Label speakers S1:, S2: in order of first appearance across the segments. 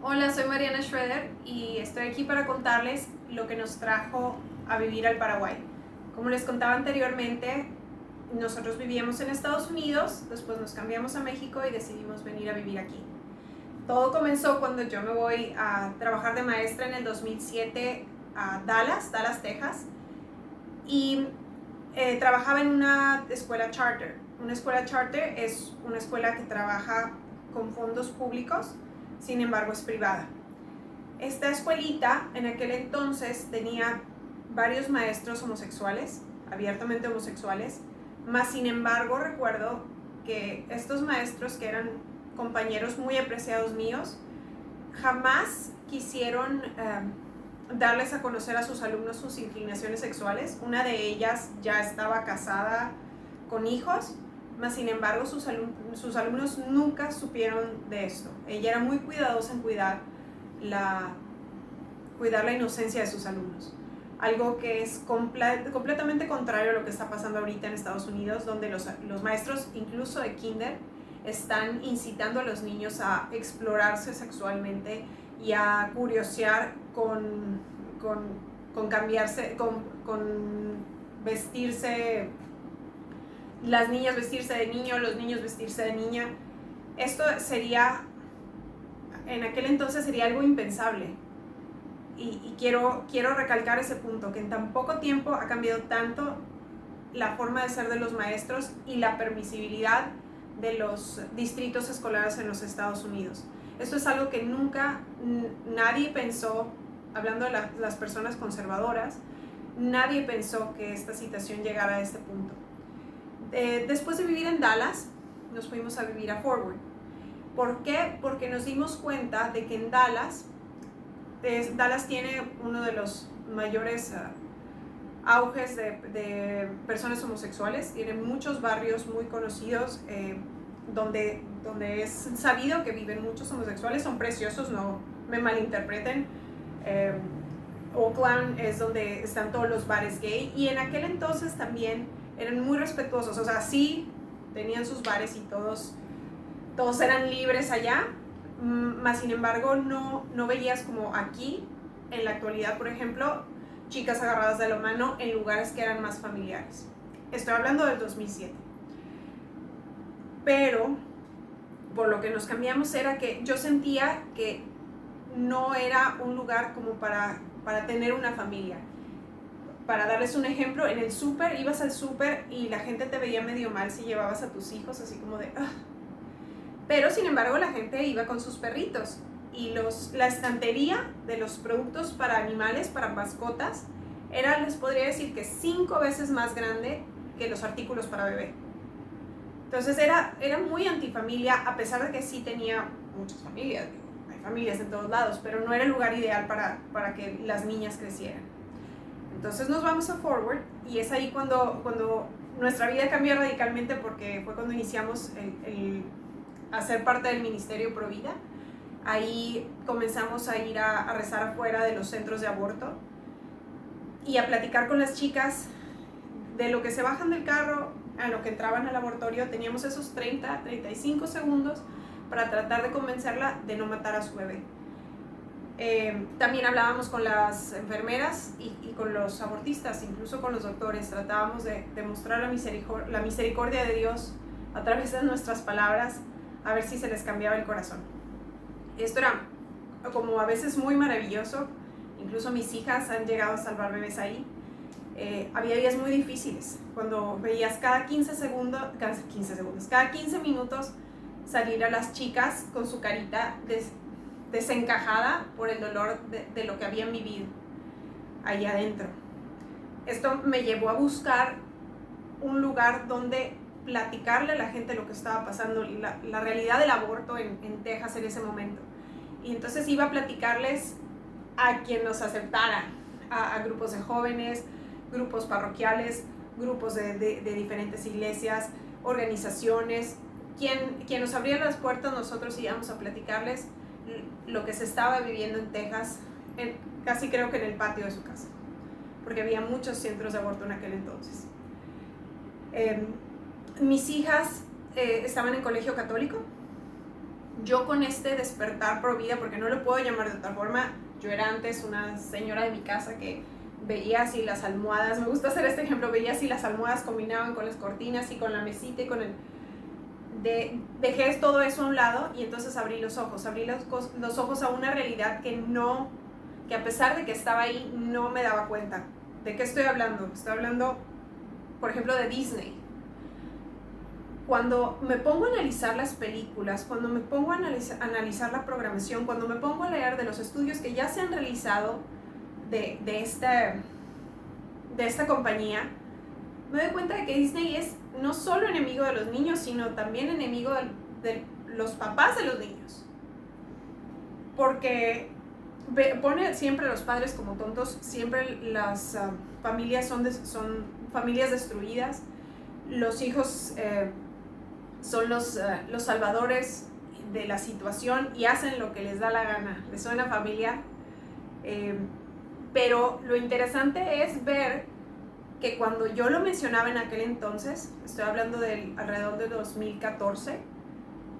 S1: Hola, soy Mariana Schroeder y estoy aquí para contarles lo que nos trajo a vivir al Paraguay. Como les contaba anteriormente, nosotros vivíamos en Estados Unidos, después nos cambiamos a México y decidimos venir a vivir aquí. Todo comenzó cuando yo me voy a trabajar de maestra en el 2007 a Dallas, Texas, y trabajaba en una escuela charter. Una escuela charter es una escuela que trabaja con fondos públicos, sin embargo es privada. Esta escuelita en aquel entonces tenía varios maestros homosexuales, abiertamente homosexuales, más sin embargo recuerdo que estos maestros, que eran compañeros muy apreciados míos, jamás quisieron darles a conocer a sus alumnos sus inclinaciones sexuales. Una de ellas ya estaba casada con hijos, mas sin embargo sus alumnos nunca supieron de esto. Ella era muy cuidadosa en cuidar la inocencia de sus alumnos. Algo que es completamente contrario a lo que está pasando ahorita en Estados Unidos, donde los maestros, incluso de kinder, están incitando a los niños a explorarse sexualmente y a curiosear con cambiarse, con vestirse, las niñas vestirse de niño, los niños vestirse de niña. Esto sería, en aquel entonces sería algo impensable. Y quiero recalcar ese punto, que en tan poco tiempo ha cambiado tanto la forma de ser de los maestros y la permisibilidad de los distritos escolares en los Estados Unidos. Esto es algo que nunca nadie pensó, hablando de las personas conservadoras, nadie pensó que esta situación llegara a este punto. Después de vivir en Dallas, nos fuimos a vivir a Fort Worth. ¿Por qué? Porque nos dimos cuenta de que en Dallas tiene uno de los mayores auges de personas homosexuales. Tiene muchos barrios muy conocidos donde es sabido que viven muchos homosexuales. Son preciosos, no me malinterpreten. Oakland es donde están todos los bares gay, y en aquel entonces también eran muy respetuosos. O sea, sí tenían sus bares y todos eran libres allá, más sin embargo no veías como aquí en la actualidad, por ejemplo, chicas agarradas de la mano en lugares que eran más familiares. Estoy hablando del 2007. Pero por lo que nos cambiamos era que yo sentía que no era un lugar como para tener una familia. Para darles un ejemplo, en el súper, ibas al súper y la gente te veía medio mal si llevabas a tus hijos, así como de pero sin embargo la gente iba con sus perritos, y la estantería de los productos para animales, para mascotas, era, les podría decir, que 5 veces más grande que los artículos para bebé. Entonces era muy antifamilia, a pesar de que sí tenía muchas familias. Hay familias en todos lados, pero no era el lugar ideal para que las niñas crecieran. Entonces nos vamos a Fort Worth, y es ahí cuando nuestra vida cambió radicalmente, porque fue cuando iniciamos a ser parte del Ministerio Provida. Ahí comenzamos a ir a rezar afuera de los centros de aborto y a platicar con las chicas de lo que se bajan del carro a lo que entraban al laboratorio. Teníamos esos 35 segundos para tratar de convencerla de no matar a su bebé. También hablábamos con las enfermeras y con los abortistas, incluso con los doctores. Tratábamos de mostrar la misericordia de Dios a través de nuestras palabras, a ver si se les cambiaba el corazón. Esto era como a veces muy maravilloso. Incluso mis hijas han llegado a salvar bebés ahí. Había días muy difíciles, cuando veías cada 15 minutos salir a las chicas con su carita desencajada por el dolor de lo que habían vivido ahí adentro. Esto me llevó a buscar un lugar donde platicarle a la gente lo que estaba pasando, la realidad del aborto en Texas en ese momento. Y entonces iba a platicarles a quien nos aceptara, a grupos de jóvenes, grupos parroquiales, grupos de diferentes iglesias, organizaciones. Quien nos abriera las puertas, nosotros íbamos a platicarles lo que se estaba viviendo en Texas, casi creo que en el patio de su casa, porque había muchos centros de aborto en aquel entonces. Mis hijas estaban en colegio católico. yo con este despertar pro vida, porque no lo puedo llamar de otra forma, yo era antes una señora de mi casa que veía si las almohadas, me gusta hacer este ejemplo, veía si las almohadas combinaban con las cortinas y con la mesita y con el... dejé todo eso a un lado y entonces abrí los ojos a una realidad que a pesar de que estaba ahí, no me daba cuenta. ¿De qué estoy hablando? Estoy hablando, por ejemplo, de Disney. Cuando me pongo a analizar las películas, cuando me pongo a analizar la programación, cuando me pongo a leer de los estudios que ya se han realizado de esta compañía, me doy cuenta de que Disney es no solo enemigo de los niños, sino también enemigo de los papás de los niños. Porque pone siempre a los padres como tontos, siempre las familias son familias destruidas, los hijos son los salvadores de la situación y hacen lo que les da la gana, les suena familiar. Pero lo interesante es ver que cuando yo lo mencionaba en aquel entonces, estoy hablando del alrededor de 2014,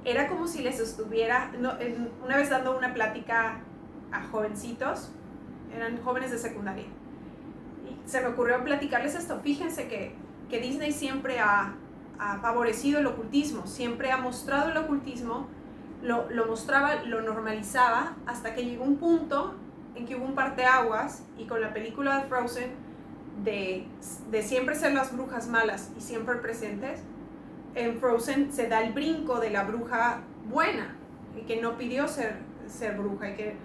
S1: era como si les estuviera, una vez dando una plática a jovencitos, eran jóvenes de secundaria, y se me ocurrió platicarles esto. Fíjense que Disney siempre ha favorecido el ocultismo, siempre ha mostrado el ocultismo, lo mostraba, lo normalizaba, hasta que llegó un punto en que hubo un parteaguas, y con la película de Frozen, de siempre ser las brujas malas y siempre presentes, en Frozen se da el brinco de la bruja buena, y que no pidió ser bruja, y que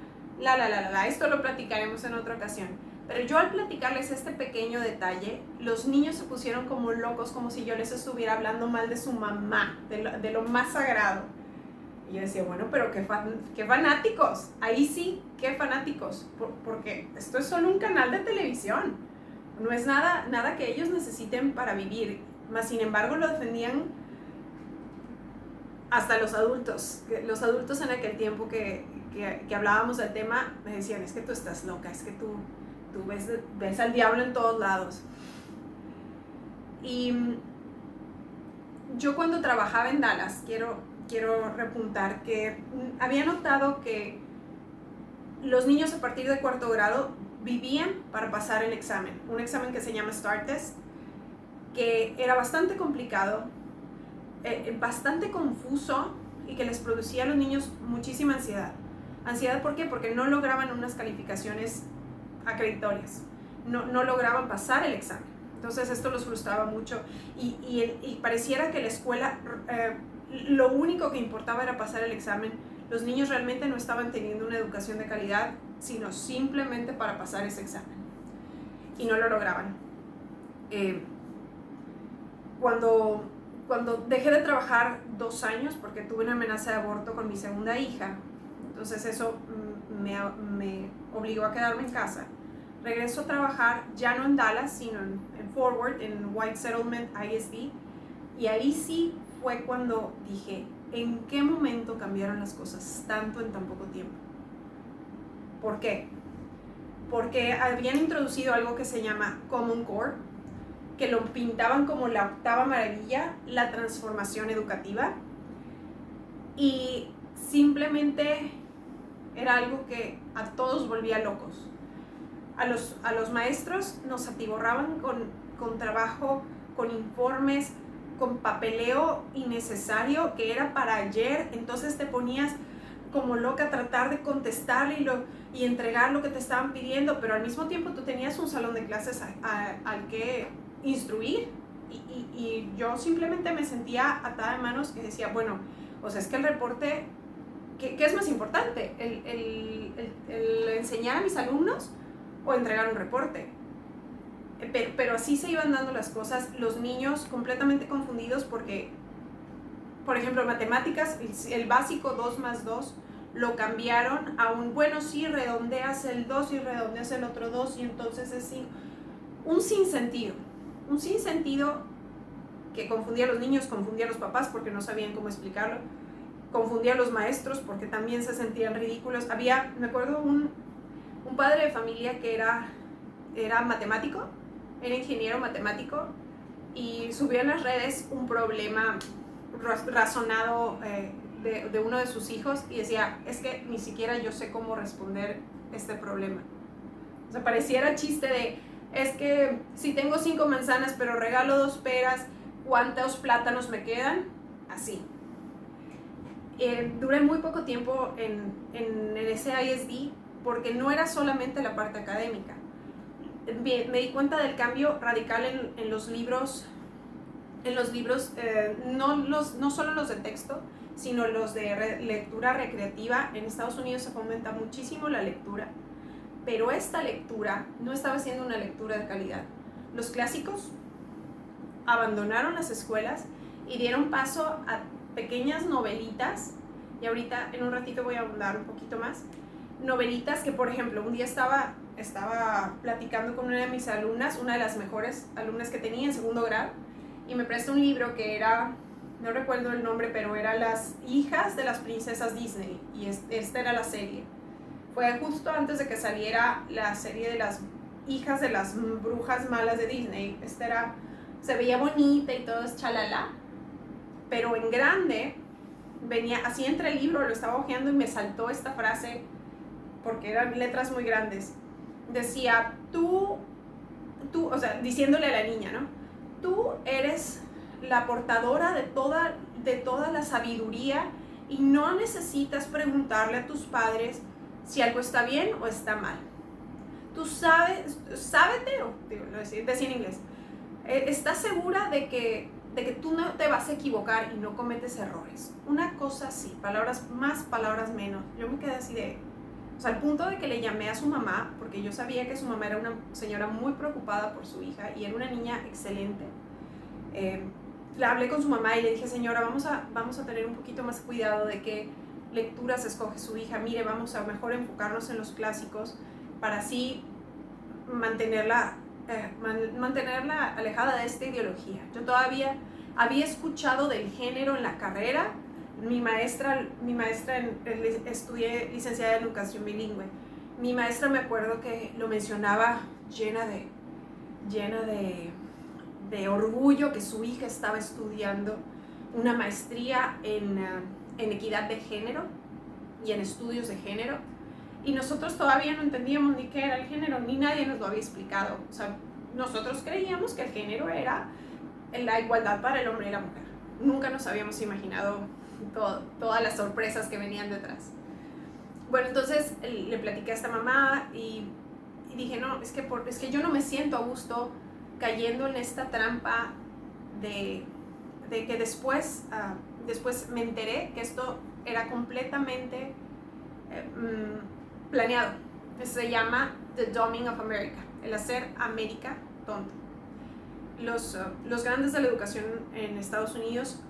S1: esto lo platicaremos en otra ocasión. Pero yo al platicarles este pequeño detalle, los niños se pusieron como locos, como si yo les estuviera hablando mal de su mamá, de lo más sagrado. Y yo decía, bueno, pero qué fanáticos, ahí sí, qué fanáticos, porque esto es solo un canal de televisión, no es nada que ellos necesiten para vivir. Mas sin embargo lo defendían hasta los adultos. Los adultos en aquel tiempo que hablábamos del tema me decían, es que tú estás loca, es que tú ves al diablo en todos lados. Y yo cuando trabajaba en Dallas, quiero repuntar que había notado que los niños a partir de 4º grado vivían para pasar el examen, un examen que se llama STAAR Test, que era bastante complicado, bastante confuso, y que les producía a los niños muchísima ansiedad. ¿Ansiedad por qué? Porque no lograban unas calificaciones acreditorias, no lograban pasar el examen. Entonces esto los frustraba mucho, y pareciera que la escuela, lo único que importaba era pasar el examen. Los niños realmente no estaban teniendo una educación de calidad, sino simplemente para pasar ese examen, y no lo lograban. Cuando dejé de trabajar 2 años, porque tuve una amenaza de aborto con mi segunda hija, entonces eso me obligó a quedarme en casa. Regreso a trabajar ya no en Dallas, sino en Forward, en White Settlement ISD, y ahí sí fue cuando dije, ¿en qué momento cambiaron las cosas tanto en tan poco tiempo? ¿Por qué? Porque habían introducido algo que se llama Common Core, que lo pintaban como la 8ª maravilla, la transformación educativa, y simplemente era algo que a todos volvía locos. A los maestros nos atiborraban con trabajo, con informes, con papeleo innecesario que era para ayer. Entonces te ponías como loca a tratar de contestarle y entregar lo que te estaban pidiendo, pero al mismo tiempo tú tenías un salón de clases al que instruir, y yo simplemente me sentía atada de manos, y decía, bueno, o sea, es que el reporte, ¿qué es más importante? ¿El enseñar a mis alumnos o entregar un reporte? Pero así se iban dando las cosas, los niños completamente confundidos, porque, por ejemplo, matemáticas, el básico 2 más 2, lo cambiaron a un, bueno, sí, redondeas el 2 y redondeas el otro 2, y entonces es 5. Un sinsentido que confundía a los niños, confundía a los papás porque no sabían cómo explicarlo, confundía a los maestros porque también se sentían ridículos. Me acuerdo un padre de familia que era matemático, era ingeniero matemático, y subió en las redes un problema razonado de uno de sus hijos y decía, es que ni siquiera yo sé cómo responder este problema. O sea, pareciera chiste de, es que si tengo 5 manzanas pero regalo 2 peras, ¿cuántos plátanos me quedan? Así. Duré muy poco tiempo en ese ISD porque no era solamente la parte académica. Me di cuenta del cambio radical en los libros, no solo los de texto, sino los de lectura recreativa. En Estados Unidos se fomenta muchísimo la lectura, pero esta lectura no estaba siendo una lectura de calidad. Los clásicos abandonaron las escuelas y dieron paso a pequeñas novelitas, y ahorita en un ratito voy a hablar un poquito más, novelitas que, por ejemplo, un día estaba platicando con una de mis alumnas, una de las mejores alumnas que tenía en segundo grado, y me prestó un libro que era, no recuerdo el nombre, pero era Las hijas de las princesas Disney, y esta era la serie. Fue justo antes de que saliera la serie de las hijas de las brujas malas de Disney. Se veía bonita y todo es chalala, pero en grande venía así entre el libro, lo estaba hojeando y me saltó esta frase porque eran letras muy grandes. Decía, tú, o sea, diciéndole a la niña, ¿no? Tú eres la portadora de toda la sabiduría y no necesitas preguntarle a tus padres si algo está bien o está mal. Tú sábete, lo decía en inglés, estás segura de que tú no te vas a equivocar y no cometes errores. Una cosa así, palabras más, palabras menos. Yo me quedé así o sea, al punto de que le llamé a su mamá, porque yo sabía que su mamá era una señora muy preocupada por su hija y era una niña excelente. Le hablé con su mamá y le dije, señora, vamos a tener un poquito más cuidado de qué lecturas escoge su hija. Mire, vamos a mejor enfocarnos en los clásicos para así mantenerla alejada de esta ideología. Yo todavía había escuchado del género en la carrera. Mi maestra estudié licenciada en educación bilingüe. Mi maestra, me acuerdo que lo mencionaba llena de orgullo, que su hija estaba estudiando una maestría en equidad de género y en estudios de género. Y nosotros todavía no entendíamos ni qué era el género, ni nadie nos lo había explicado. O sea, nosotros creíamos que el género era la igualdad para el hombre y la mujer. Nunca nos habíamos imaginado todas las sorpresas que venían detrás. Bueno, entonces le platiqué a esta mamá y dije, no, es que yo no me siento a gusto cayendo en esta trampa de que después me enteré que esto era completamente planeado. Se llama The Dumbing of America, el hacer América tonta. Los grandes de la educación en Estados Unidos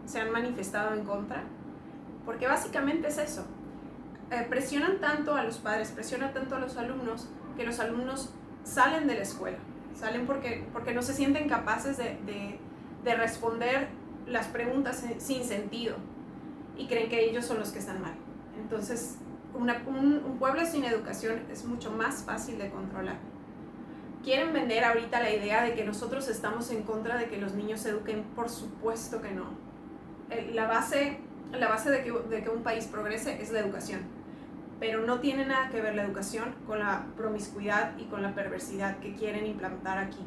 S1: se han manifestado en contra, porque básicamente es eso. Presionan tanto a los padres, presionan tanto a los alumnos, que los alumnos salen de la escuela. Salen porque no se sienten capaces de responder las preguntas sin sentido y creen que ellos son los que están mal. Entonces, un pueblo sin educación es mucho más fácil de controlar. Quieren vender ahorita la idea de que nosotros estamos en contra de que los niños se eduquen. Por supuesto que no. La base de que un país progrese es la educación, pero no tiene nada que ver la educación con la promiscuidad y con la perversidad que quieren implantar aquí.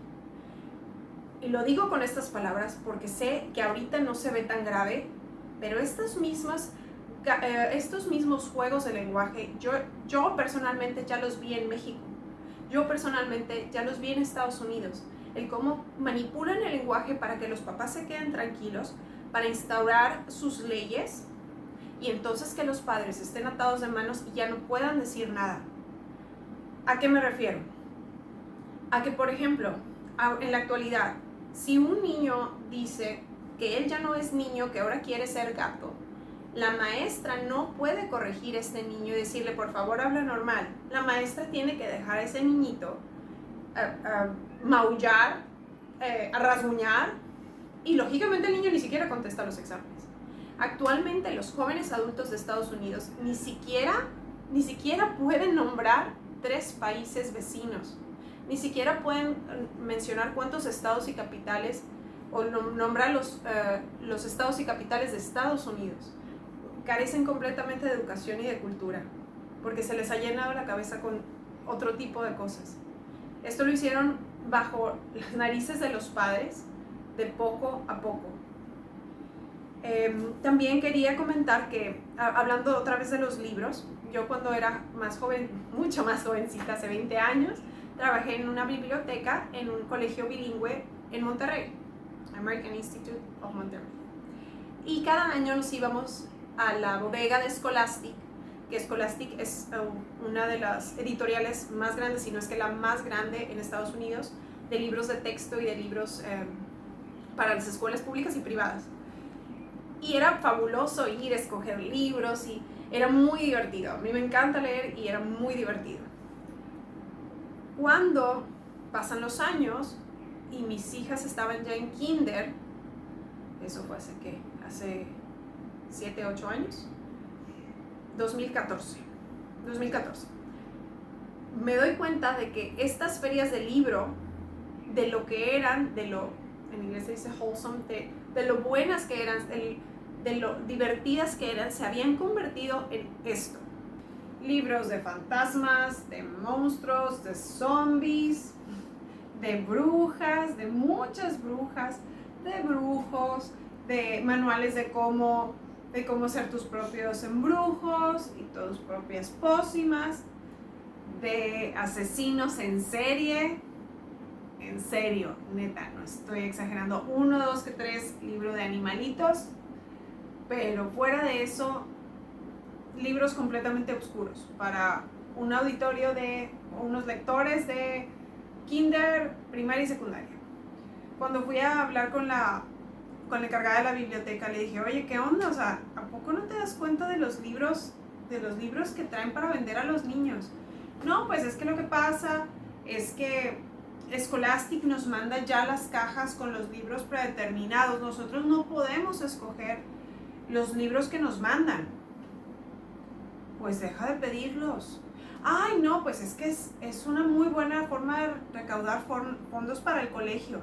S1: Y lo digo con estas palabras porque sé que ahorita no se ve tan grave, pero estos mismos juegos de lenguaje, yo personalmente ya los vi en México. Yo personalmente ya los vi en Estados Unidos. El cómo manipulan el lenguaje para que los papás se queden tranquilos, para instaurar sus leyes y entonces que los padres estén atados de manos y ya no puedan decir nada. ¿A qué me refiero? A que, por ejemplo, en la actualidad, si un niño dice que él ya no es niño, que ahora quiere ser gato, la maestra no puede corregir a este niño y decirle, por favor, habla normal. La maestra tiene que dejar a ese niñito maullar, rasguñar, y lógicamente el niño ni siquiera contesta los exámenes. Actualmente los jóvenes adultos de Estados Unidos ni siquiera pueden nombrar 3 países vecinos. Ni siquiera pueden mencionar cuántos estados y capitales o nombrar los estados y capitales de Estados Unidos. carecen completamente de educación y de cultura, porque se les ha llenado la cabeza con otro tipo de cosas. Esto lo hicieron bajo las narices de los padres, de poco a poco. También quería comentar que, hablando otra vez de los libros, yo cuando era más joven, mucho más jovencita, hace 20 años, trabajé en una biblioteca en un colegio bilingüe en Monterrey, American Institute of Monterrey. Y cada año nos íbamos a la bodega de Scholastic, que Scholastic es una de las editoriales más grandes, si no es que la más grande en Estados Unidos, de libros de texto y de libros para las escuelas públicas y privadas. Y era fabuloso ir a escoger libros y era muy divertido. A mí me encanta leer y era muy divertido. Cuando pasan los años y mis hijas estaban ya en kinder, eso fue hace 7, 8 años, 2014, me doy cuenta de que estas ferias de libro, de lo que eran, en inglés se dice wholesome, de lo buenas que eran, de lo divertidas que eran, se habían convertido en esto. Libros de fantasmas, de monstruos, de zombies, de brujas, de muchas brujas, de brujos, de manuales de cómo ser tus propios embrujos y tus propias pócimas, de asesinos en serie. En serio, neta, no estoy exagerando. 1, 2, 3 libros de animalitos, pero fuera de eso, libros completamente oscuros para un auditorio de unos lectores de kinder, primaria y secundaria. Cuando fui a hablar con la encargada de la biblioteca, le dije, oye, ¿qué onda? O sea, ¿a poco no te das cuenta de los libros que traen para vender a los niños? No, pues es que lo que pasa es que Scholastic nos manda ya las cajas con los libros predeterminados. Nosotros no podemos escoger los libros que nos mandan. Pues deja de pedirlos. Ay, no, pues es que es una muy buena forma de recaudar fondos para el colegio.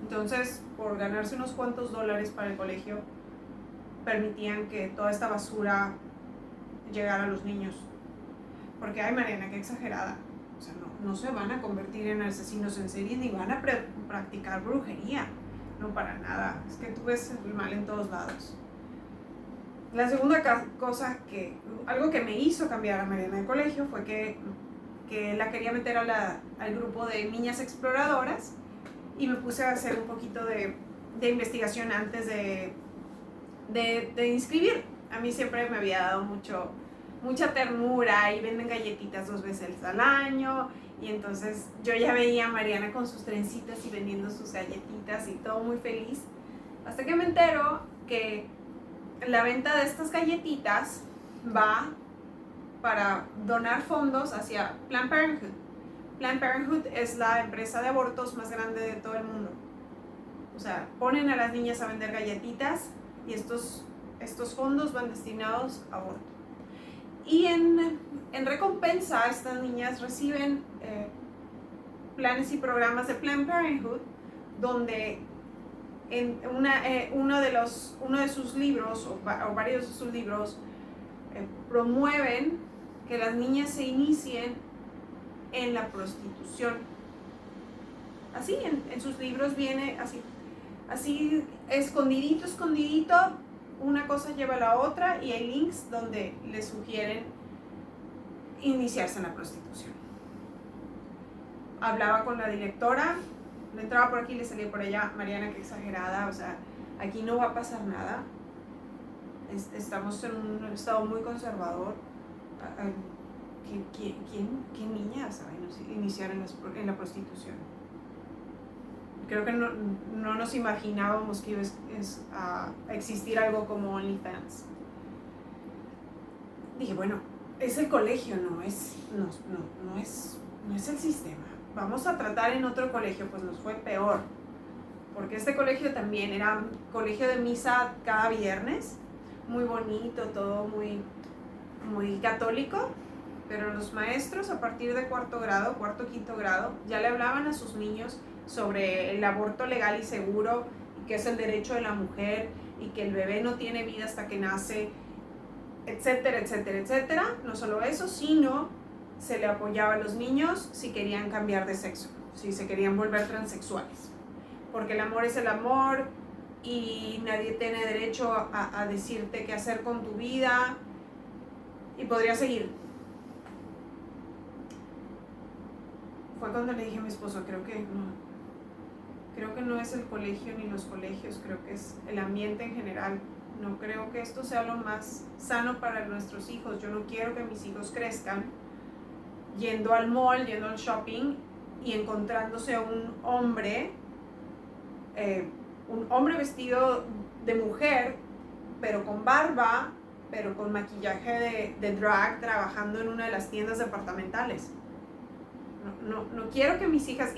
S1: Entonces, por ganarse unos cuantos dólares para el colegio, permitían que toda esta basura llegara a los niños. Porque, ay, Mariana, qué exagerada. O sea, no se van a convertir en asesinos en serie ni van a practicar brujería. No, para nada. Es que tú ves el mal en todos lados. La segunda cosa algo que me hizo cambiar a Mariana de colegio fue que la quería meter al grupo de niñas exploradoras y me puse a hacer un poquito de investigación antes de inscribir. A mí siempre me había dado mucha ternura y venden galletitas 2 veces al año y entonces yo ya veía a Mariana con sus trencitas y vendiendo sus galletitas y todo muy feliz, hasta que me entero que la venta de estas galletitas va para donar fondos hacia Planned Parenthood. Planned Parenthood es la empresa de abortos más grande de todo el mundo. O sea, ponen a las niñas a vender galletitas y estos fondos van destinados a aborto. Y en recompensa, estas niñas reciben planes y programas de Planned Parenthood, donde en uno de sus libros, o varios de sus libros, promueven que las niñas se inicien en la prostitución. Así, en sus libros viene así escondidito, una cosa lleva a la otra y hay links donde les sugieren iniciarse en la prostitución. Hablaba con la directora, le entraba por aquí y le salía por allá, Mariana, qué exagerada, o sea, aquí no va a pasar nada. Estamos en un estado muy conservador. ¿Qué niñas saben iniciar en la prostitución? Creo que no nos imaginábamos que iba a existir algo como OnlyFans. Dije, bueno, es el colegio, no es el sistema. Vamos a tratar en otro colegio, pues nos fue peor. Porque este colegio también era un colegio de misa cada viernes, muy bonito, todo muy católico, pero los maestros a partir de cuarto, quinto grado, ya le hablaban a sus niños sobre el aborto legal y seguro, y que es el derecho de la mujer, y que el bebé no tiene vida hasta que nace, etcétera, etcétera, etcétera. No solo eso, sino se le apoyaba a los niños si querían cambiar de sexo, si se querían volver transexuales. Porque el amor es el amor y nadie tiene derecho a decirte qué hacer con tu vida. Y podría seguir. Fue cuando le dije a mi esposo, creo que no es el colegio ni los colegios, creo que es el ambiente en general. No creo que esto sea lo más sano para nuestros hijos. Yo no quiero que mis hijos crezcan yendo al mall, yendo al shopping y encontrándose a un hombre vestido de mujer, pero con barba, pero con maquillaje de drag, trabajando en una de las tiendas departamentales. No quiero que mis hijas,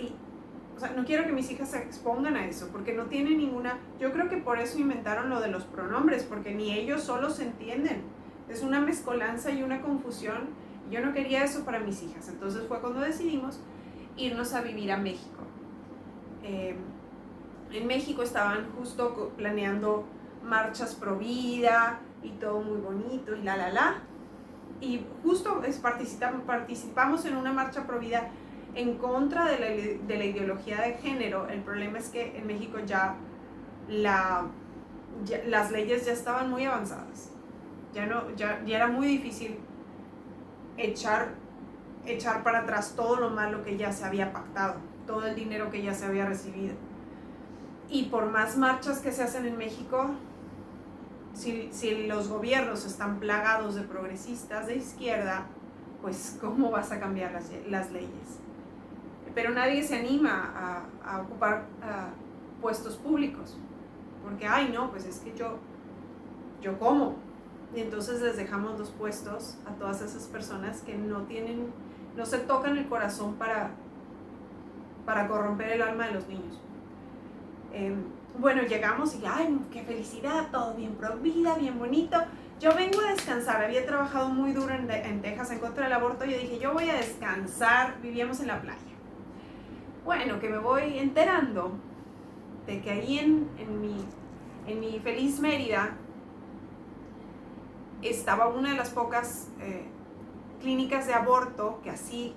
S1: no quiero que mis hijas se expongan a eso, porque no tienen ninguna. Yo creo que por eso inventaron lo de los pronombres, porque ni ellos solos se entienden. Es una mezcolanza y una confusión. Yo no quería eso para mis hijas. Entonces fue cuando decidimos irnos a vivir a México. En México estaban justo planeando marchas pro vida y todo muy bonito y y justo participamos en una marcha pro vida en contra de la ideología de género. El problema es que en México ya las leyes ya estaban muy avanzadas, ya era muy difícil echar para atrás todo lo malo que ya se había pactado, todo el dinero que ya se había recibido. Y por más marchas que se hacen en México, si los gobiernos están plagados de progresistas de izquierda, pues ¿cómo vas a cambiar las leyes? Pero nadie se anima a ocupar puestos públicos, porque, ay no, pues es que yo como. Y entonces les dejamos los puestos a todas esas personas que no se tocan el corazón para corromper el alma de los niños. Bueno, llegamos y ¡ay, qué felicidad! Todo bien pro vida, bien bonito. Yo vengo a descansar. Había trabajado muy duro en Texas en contra del aborto. Yo dije, yo voy a descansar. Vivíamos en la playa. Bueno, que me voy enterando de que ahí en mi feliz Mérida estaba una de las pocas clínicas de aborto que así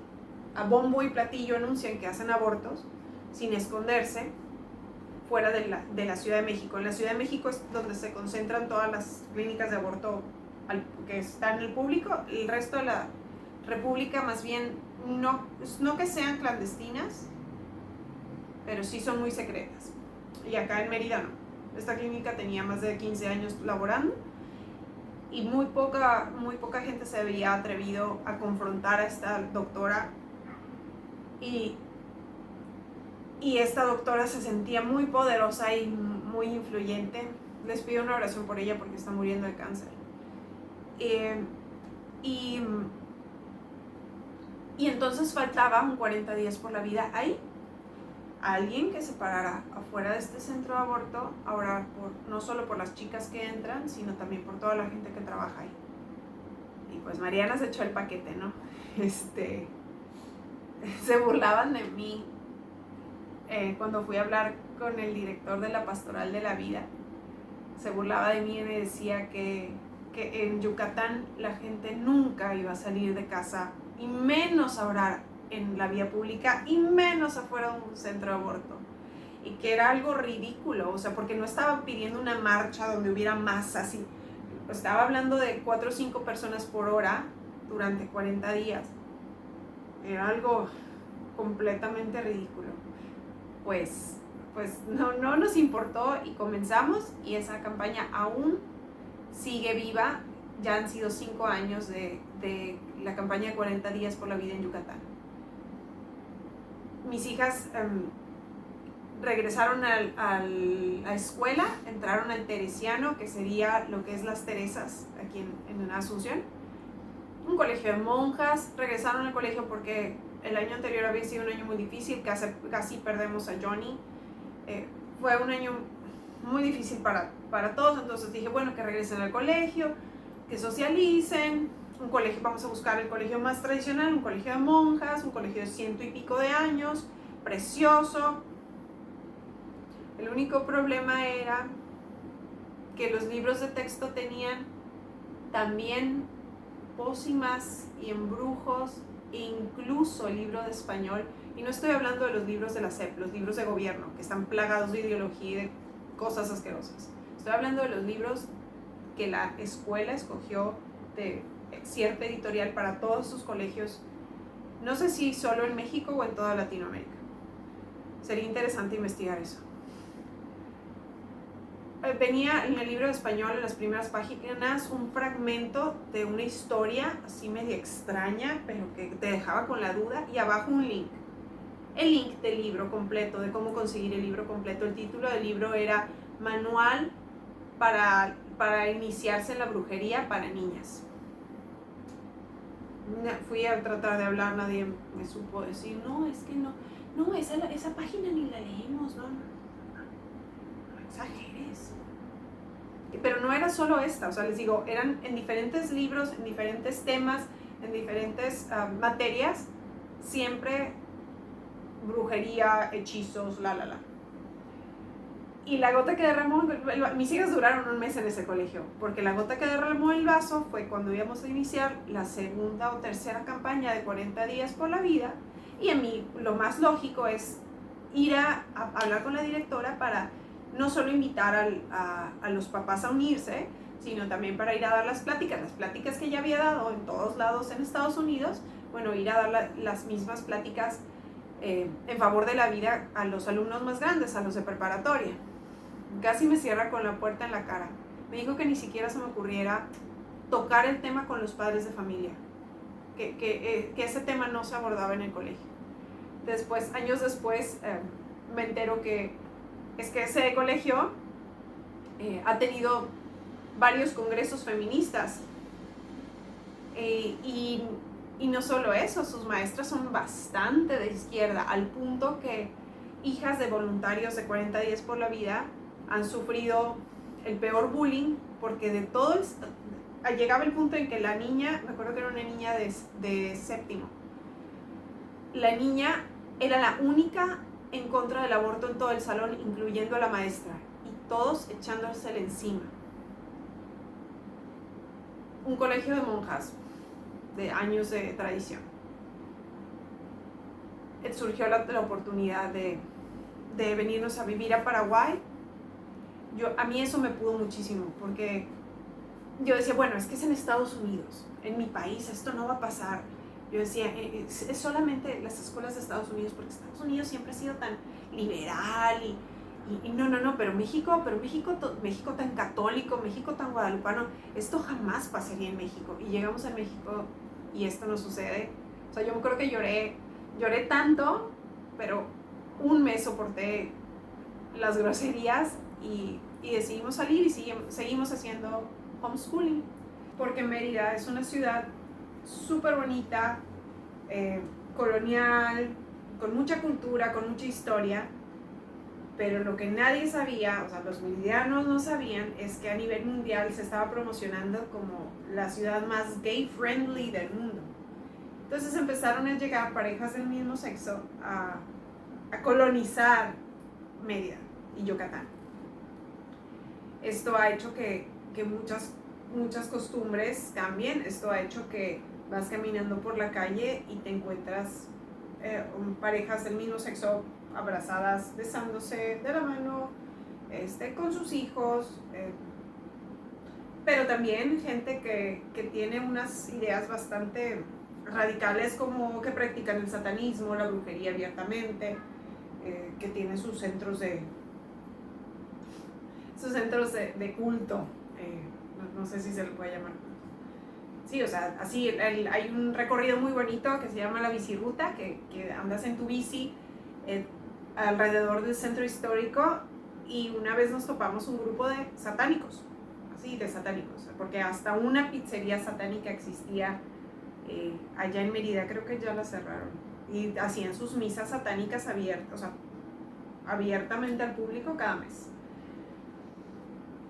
S1: a bombo y platillo anuncian que hacen abortos sin esconderse, fuera de la Ciudad de México. En la Ciudad de México es donde se concentran todas las clínicas de aborto que están en el público. El resto de la República más bien no que sean clandestinas, pero sí son muy secretas. Y acá en Mérida no. Esta clínica tenía más de 15 años laborando y muy poca gente se había atrevido a confrontar a esta doctora. Y esta doctora se sentía muy poderosa y muy influyente. Les pido una oración por ella porque está muriendo de cáncer. Y entonces faltaba un 40 días por la vida ahí. Alguien que se parara afuera de este centro de aborto a orar no solo por las chicas que entran, sino también por toda la gente que trabaja ahí. Y pues Mariana se echó el paquete, ¿no? Se burlaban de mí cuando fui a hablar con el director de la Pastoral de la Vida. Se burlaba de mí y me decía que en Yucatán la gente nunca iba a salir de casa, y menos a orar en la vía pública, y menos afuera de un centro de aborto, y que era algo ridículo, o sea, porque no estaba pidiendo una marcha donde hubiera masas, y estaba hablando de 4 o 5 personas por hora durante 40 días. Era algo completamente ridículo. Pues no nos importó y comenzamos, y esa campaña aún sigue viva. Ya han sido 5 años de la campaña de 40 días por la vida en Yucatán. Mis hijas regresaron a la escuela, entraron al Teresiano, que sería lo que es las Teresas aquí en Asunción, un colegio de monjas. Regresaron al colegio porque el año anterior había sido un año muy difícil, casi perdemos a Johnny. Fue un año muy difícil para todos, entonces dije, bueno, que regresen al colegio, que socialicen. Un colegio, vamos a buscar el colegio más tradicional, un colegio de monjas, un colegio de 100 y pico de años, precioso. El único problema era que los libros de texto tenían también pócimas y embrujos, e incluso el libro de español, y no estoy hablando de los libros de la SEP, los libros de gobierno, que están plagados de ideología y de cosas asquerosas. Estoy hablando de los libros que la escuela escogió de cierta editorial para todos sus colegios, no sé si solo en México o en toda Latinoamérica. Sería interesante investigar eso. Venía en el libro de español, en las primeras páginas, un fragmento de una historia así medio extraña, pero que te dejaba con la duda, y abajo un link. El link del libro completo, de cómo conseguir el libro completo. El título del libro era Manual para iniciarse en la brujería para niñas. Fui a tratar de hablar, nadie me supo decir, no, es que no, esa página ni la leímos, no exageres. Pero no era solo esta, o sea, les digo, eran en diferentes libros, en diferentes temas, en diferentes materias, siempre brujería, hechizos, Y la gota que derramó, mis hijas duraron un mes en ese colegio, porque la gota que derramó el vaso fue cuando íbamos a iniciar la segunda o tercera campaña de 40 días por la vida, y a mí lo más lógico es ir a hablar con la directora para no solo invitar a los papás a unirse, sino también para ir a dar las pláticas que ella había dado en todos lados en Estados Unidos, bueno, ir a dar las mismas pláticas en favor de la vida a los alumnos más grandes, a los de preparatoria. Casi me cierra con la puerta en la cara. Me dijo que ni siquiera se me ocurriera tocar el tema con los padres de familia, que ese tema no se abordaba en el colegio. Después, años después, me entero que es que ese colegio ha tenido varios congresos feministas, y no solo eso, sus maestras son bastante de izquierda, al punto que hijas de voluntarios de 40 días por la vida han sufrido el peor bullying, porque de todo llegaba el punto en que la niña, me acuerdo que era una niña de séptimo, la niña era la única en contra del aborto en todo el salón, incluyendo a la maestra, y todos echándosele encima. Un colegio de monjas de años de tradición. Surgió la oportunidad de venirnos a vivir a Paraguay. A mí eso me pudo muchísimo, porque yo decía, bueno, es que es en Estados Unidos, en mi país esto no va a pasar. Yo decía, es solamente las escuelas de Estados Unidos, porque Estados Unidos siempre ha sido tan liberal y no, pero México tan católico, México tan guadalupano, esto jamás pasaría en México. Y llegamos a México y esto no sucede. O sea, yo me acuerdo que lloré tanto, pero un mes soporté las groserías y decidimos salir y seguimos haciendo homeschooling, porque Mérida es una ciudad súper bonita, colonial, con mucha cultura, con mucha historia, pero lo que nadie sabía, o sea, los meridianos no sabían, es que a nivel mundial se estaba promocionando como la ciudad más gay friendly del mundo. Entonces empezaron a llegar parejas del mismo sexo a colonizar Mérida y Yucatán. Esto ha hecho que muchas costumbres cambien. Esto ha hecho que vas caminando por la calle y te encuentras parejas del mismo sexo abrazadas, besándose de la mano, con sus hijos, pero también gente que tiene unas ideas bastante radicales, como que practican el satanismo, la brujería abiertamente, que tienen sus centros de culto, no sé si se le puede llamar. Sí, o sea, así hay un recorrido muy bonito que se llama la biciruta, que andas en tu bici alrededor del centro histórico, y una vez nos topamos un grupo de satánicos, porque hasta una pizzería satánica existía allá en Mérida, creo que ya la cerraron, y hacían sus misas satánicas abiertas, o sea, abiertamente al público cada mes.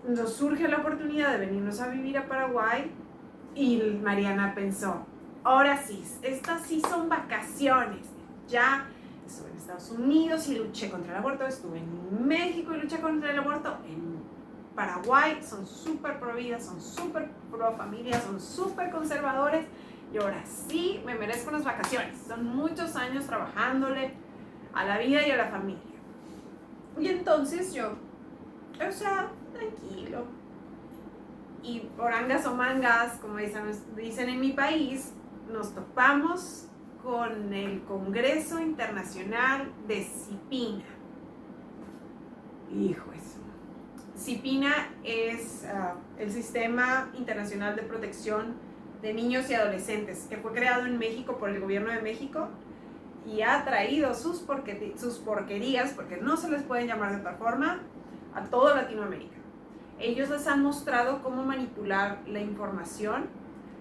S1: Nos surge la oportunidad de venirnos a vivir a Paraguay, y Mariana pensó, ahora sí, estas sí son vacaciones. Ya estuve en Estados Unidos y luché contra el aborto, estuve en México y luché contra el aborto, en Paraguay son súper pro vida, son súper pro familia, son súper conservadores y ahora sí me merezco unas vacaciones. Son muchos años trabajándole a la vida y a la familia. Y entonces yo, o sea, tranquilo. Y por angas o mangas, como dicen en mi país, nos topamos con el Congreso Internacional de CIPINA. Hijo eso. CIPINA es el Sistema Internacional de Protección de Niños y Adolescentes, que fue creado en México por el gobierno de México y ha traído sus porquerías, porque no se les pueden llamar de otra forma, a toda Latinoamérica. Ellos les han mostrado cómo manipular la información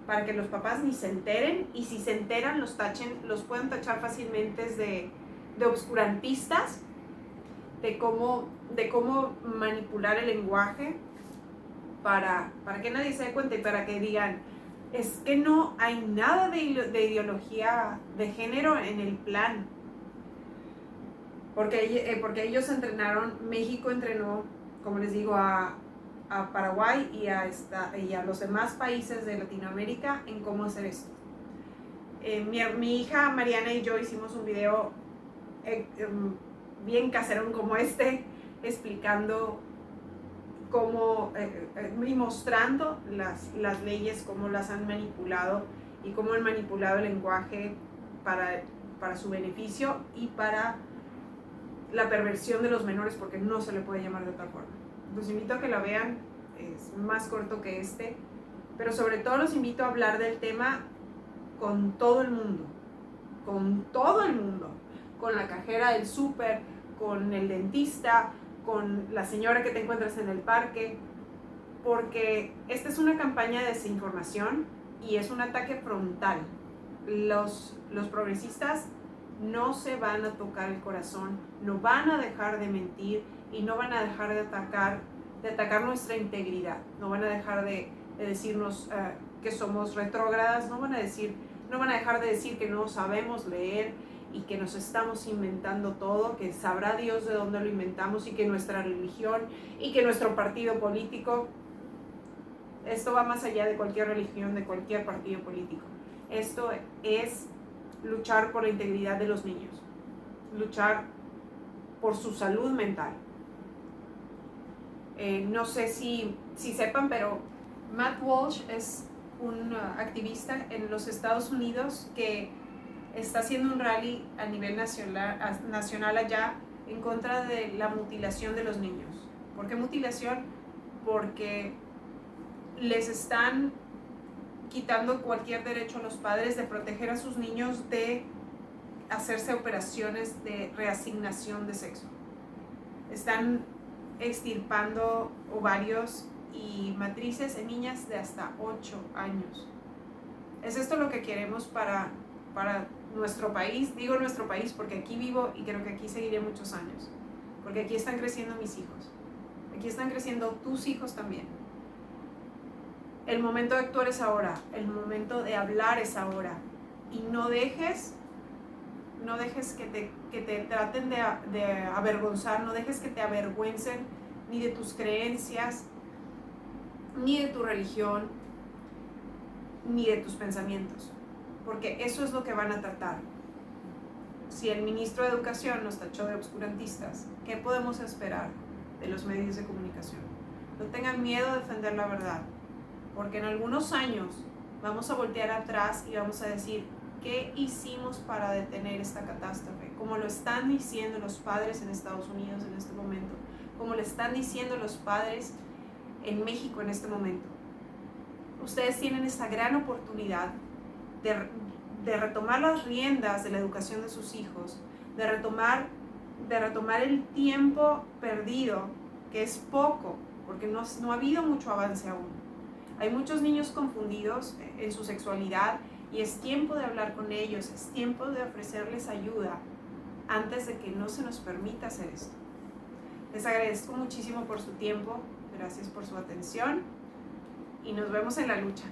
S1: para que los papás ni se enteren, y si se enteran los pueden tachar fácilmente de obscurantistas, de cómo manipular el lenguaje para que nadie se dé cuenta y para que digan, es que no hay nada de ideología de género en el plan. Porque ellos entrenaron, México entrenó, como les digo, a Paraguay y a los demás países de Latinoamérica en cómo hacer esto. Mi hija Mariana y yo hicimos un video bien caserón como este, explicando cómo y mostrando las leyes, cómo las han manipulado y cómo han manipulado el lenguaje para su beneficio y para la perversión de los menores, porque no se le puede llamar de otra forma. Los invito a que la vean, es más corto que este, pero sobre todo los invito a hablar del tema con todo el mundo, con la cajera del súper, con el dentista, con la señora que te encuentras en el parque, porque esta es una campaña de desinformación y es un ataque frontal. Los progresistas no se van a tocar el corazón, no van a dejar de mentir y no van a dejar de atacar nuestra integridad, no van a dejar de decirnos que somos retrógradas, no van a dejar de decir que no sabemos leer y que nos estamos inventando todo, que sabrá Dios de dónde lo inventamos, y que nuestra religión y que nuestro partido político, esto va más allá de cualquier religión, de cualquier partido político. Esto es luchar por la integridad de los niños, luchar por su salud mental. No sé si sepan, pero Matt Walsh es un activista en los Estados Unidos que está haciendo un rally a nivel nacional allá en contra de la mutilación de los niños. ¿Por qué mutilación? Porque les están quitando cualquier derecho a los padres de proteger a sus niños de hacerse operaciones de reasignación de sexo. Están extirpando ovarios y matrices en niñas de hasta 8 años. ¿Es esto lo que queremos para nuestro país? Digo nuestro país porque aquí vivo y creo que aquí seguiré muchos años, porque aquí están creciendo mis hijos, aquí están creciendo tus hijos también. El momento de actuar es ahora, el momento de hablar es ahora, y no dejes que te traten de avergonzar, no dejes que te avergüencen ni de tus creencias, ni de tu religión, ni de tus pensamientos, porque eso es lo que van a tratar. Si el ministro de Educación nos tachó de obscurantistas, ¿qué podemos esperar de los medios de comunicación? No tengan miedo de defender la verdad, porque en algunos años vamos a voltear atrás y vamos a decir, ¿qué hicimos para detener esta catástrofe? Como lo están diciendo los padres en Estados Unidos en este momento, como lo están diciendo los padres en México en este momento. Ustedes tienen esta gran oportunidad de retomar las riendas de la educación de sus hijos, de retomar el tiempo perdido, que es poco, porque no ha habido mucho avance aún. Hay muchos niños confundidos en su sexualidad y es tiempo de hablar con ellos, es tiempo de ofrecerles ayuda antes de que no se nos permita hacer esto. Les agradezco muchísimo por su tiempo, gracias por su atención y nos vemos en la lucha.